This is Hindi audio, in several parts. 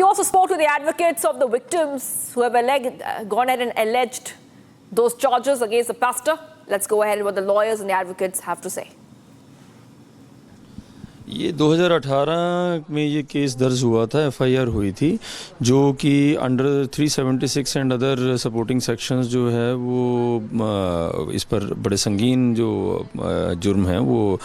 also spoke to the advocates of the victims who have gone ahead and alleged those charges against the pastor. Let's go ahead and what the lawyers and the advocates have to say. ये 2018 में ये केस दर्ज हुआ था, एफआईआर हुई थी, जो कि under 376 and other supporting sections जो है वो इस पर बड़े संगीन जो जुर्म हैं वो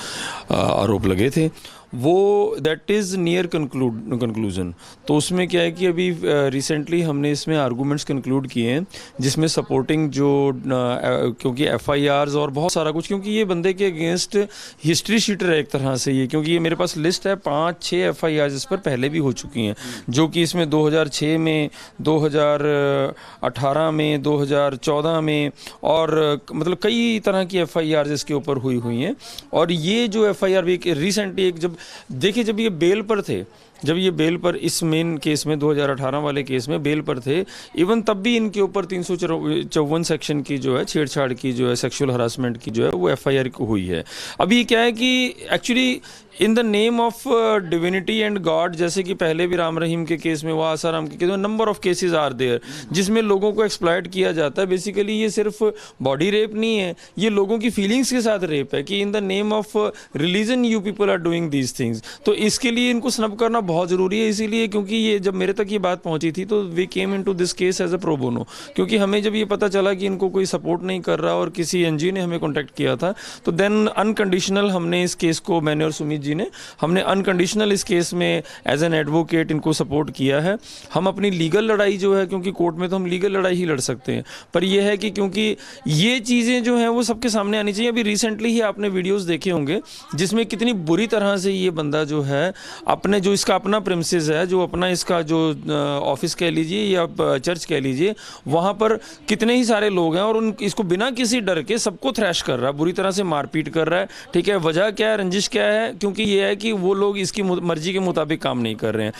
आरोप लगे थे। वो दैट इज़ नियर कंक्लूजन। तो उसमें क्या है कि अभी रिसेंटली हमने इसमें आर्गूमेंट्स कंक्लूड किए हैं, जिसमें सपोर्टिंग जो क्योंकि एफआईआर्स और बहुत सारा कुछ, क्योंकि ये बंदे के अगेंस्ट हिस्ट्री शीटर है एक तरह से ये, क्योंकि ये मेरे पास लिस्ट है 5-6 एफआईआर्स इस पर पहले भी हो चुकी हैं, जो कि इसमें 2006 में, 2018 में, 2014 में और मतलब कई तरह की एफआईआर्स इसके ऊपर हुई हैं। और ये जो एफआईआर भी रिसेंटली एक जब देखिए, जब ये बेल पर थे, जब ये बेल पर इस मेन केस में 2018 वाले केस में बेल पर थे, इवन तब भी इनके ऊपर 354 सेक्शन की जो है छेड़छाड़ की जो है सेक्सुअल हरासमेंट की जो है वो एफआईआर हुई है। अभी क्या है कि actually in the name of divinity and God, जैसे कि पहले भी राम रहीम के केस में, वो आसाराम के केस में, number of cases are there जिसमें लोगों को एक्सप्लॉइट किया जाता है। बेसिकली ये सिर्फ बॉडी रेप नहीं है, ये लोगों की फीलिंग्स के साथ रेप है कि in the name of religion you people are doing these things. तो इसके लिए इनको स्नब करना बहुत ज़रूरी है। इसीलिए क्योंकि ये जब मेरे तक ये बात पहुंची थी तो we came into this case as a pro bono, क्योंकि हमें जब ये पता चला कि इनको कोई सपोर्ट नहीं कर रहा और किसी एनजीओ ने हमें कॉन्टैक्ट किया था, तो देन अनकंडीशनल हमने इस केस को, मैंने और सुमित जी ने, हमने अनकंडीशनल इस केस में एज एन एडवोकेट इनको सपोर्ट किया है। हम अपनी लीगल लड़ाई जो है, क्योंकि कोर्ट में तो हम लीगल लड़ाई ही लड़ सकते हैं, पर यह है कि क्योंकि ये चीज़ें जो हैं वो सबके सामने आनी चाहिए। अभी रिसेंटली ही आपने वीडियोस देखे होंगे जिसमें कितनी बुरी तरह से ये बंदा जो है अपने, जो इसका अपना प्रेमिसेस है, जो अपना इसका जो ऑफिस कह लीजिए या चर्च कह लीजिए, वहाँ पर कितने ही सारे लोग हैं और उन इसको बिना किसी डर के सबको थ्रैश कर रहा है, बुरी तरह से मारपीट कर रहा है। ठीक है, वजह क्या है, रंजिश क्या है? क्योंकि ये है कि वो लोग इसकी मर्जी के मुताबिक काम नहीं कर रहे हैं।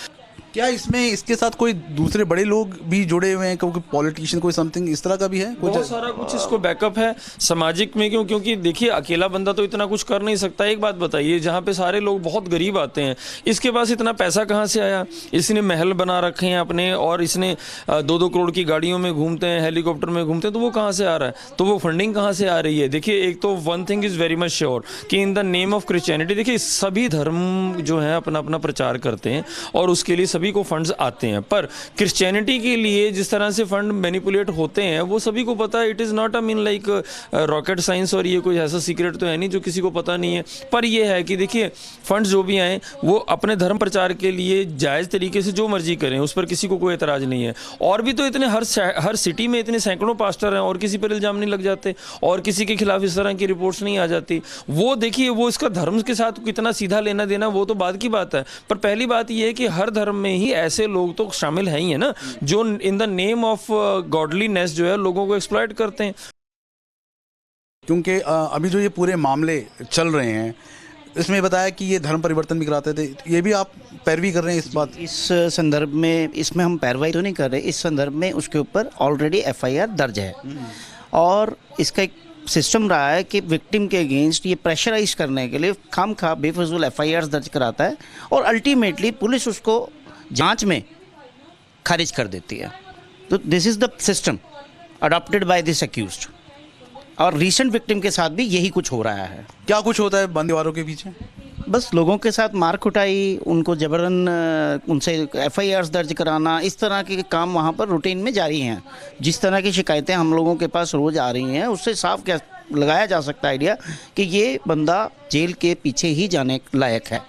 क्या इसमें इसके साथ कोई दूसरे बड़े लोग भी जुड़े हुए हैं, कोई पॉलिटिशियन, कोई समथिंग इस तरह का भी है? बहुत सारा कुछ इसको बैकअप है सामाजिक में, क्योंकि देखिए अकेला बंदा तो इतना कुछ कर नहीं सकता। एक बात बताइए, जहाँ पे सारे लोग बहुत गरीब आते हैं, इसके पास इतना पैसा कहाँ से आया? इसने महल बना रखे हैं अपने, और इसने 2-2 करोड़ की गाड़ियों में घूमते हैं, हेलीकॉप्टर में घूमते हैं, तो वो कहाँ से आ रहा है? तो वो फंडिंग कहाँ से आ रही है? देखिए, एक तो one thing is very much sure कि in the name of Christianity, देखिए सभी धर्म जो है अपना अपना प्रचार करते हैं और उसके लिए सभी को फंड्स आते हैं, पर क्रिश्चियनिटी के लिए जिस तरह से फंड मैनिपुलेट होते हैं वो सभी को पता है। It is not mean like rocket science, और ये कोई ऐसा सीक्रेट तो है नहीं जो किसी को पता नहीं है। पर यह है कि देखिए, फंड्स जो भी आए वो अपने धर्म प्रचार के लिए जायज़ तरीके से जो मर्जी करें, उस पर किसी को कोई एतराज़ नहीं है। और भी तो इतने हर सिटी में इतने सैकड़ों पास्टर हैं और किसी पर इल्ज़ाम नहीं लग जाते और किसी के खिलाफ इस तरह की रिपोर्ट्स नहीं आ जाती। वो देखिए, वो इसका धर्म के साथ कितना सीधा लेना देना वो तो बाद की बात है, पर पहली बात यह है कि हर धर्म में ही ऐसे लोग तो शामिल हैं ही है ना, जो इन द नेम ऑफ गॉडलीनेस जो है लोगों को एक्सप्लॉइट करते हैं। क्योंकि अभी जो ये पूरे मामले चल रहे हैं, इसमें बताया कि ये धर्म परिवर्तन भी कराते थे, ये भी आप पैरवी कर रहे हैं इस बात? इस संदर्भ में, इसमें हम पैरवाई तो नहीं कर रहे, इस संदर्भ में उसके ऊपर ऑलरेडी एफआईआर दर्ज है और इसका एक सिस्टम रहा है कि विक्टिम के अगेंस्ट ये प्रेशराइज करने के लिए खामखा बेफजूल एफआईआर दर्ज कराता है और अल्टीमेटली पुलिस उसको जांच में खारिज कर देती है। तो this is the system adopted by this accused, और रीसेंट विक्टिम के साथ भी यही कुछ हो रहा है। क्या कुछ होता है बंद दीवारों के पीछे? बस लोगों के साथ मार कुटाई, उनको जबरन उनसे एफआईआर दर्ज कराना, इस तरह के काम वहाँ पर रूटीन में जारी हैं। जिस तरह की शिकायतें हम लोगों के पास रोज़ आ रही हैं, उससे साफ क्या लगाया जा सकता है आइडिया कि ये बंदा जेल के पीछे ही जाने लायक है।